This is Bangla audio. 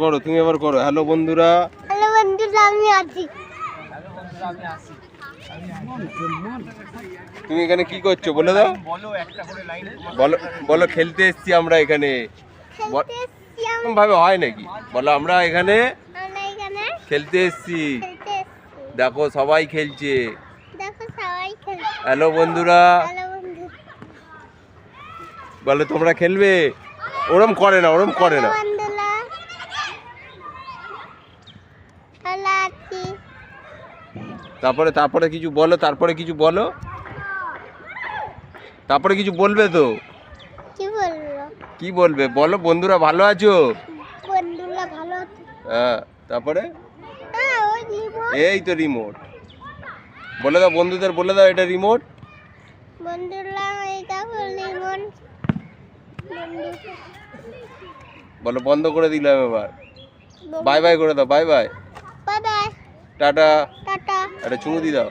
করো তুমি এবার করো। হ্যালো বন্ধুরা, হ্যালো বন্ধুরা, আমি আছি। তুমি এখানে কি করছো বলে দাও। বলো বলো খেলতে এসেছি আমরা এখানে। খেলতে এসেছি এরকম ভাবে হয় নাকি? বলো আমরা এখানে আমরা এখানে খেলতে এসেছি। খেলতে এসেছি। দেখো সবাই খেলছে। দেখো সবাই খেলছে। হ্যালো বন্ধুরা, হ্যালো বন্ধু। বলো তোমরা খেলবে। ওরম করে না, ওরম করে না। বন্ধুরা, হ্যালো আছি। তারপরে তারপরে কিছু বলো, তারপরে কিছু বলো, তারপরে কিছু বলবে তো। কি বলবো? কি বলবে বলো। বন্ধুরা ভালো আছো? বন্ধুরা ভালো আছে। হ্যাঁ, তারপরে হ্যাঁ, ওই রিমোট। এই তো রিমোট। বলে দাও বন্ধুদের, বলে দাও এটা রিমোট। বন্ধুরা এই দেখো রিমোট। বলো বন্ধ করে দিলাম এবার। বাই বাই করে দাও, bye bye, bye bye, tata. Tata. একটা চুমু দিয়ে দাও।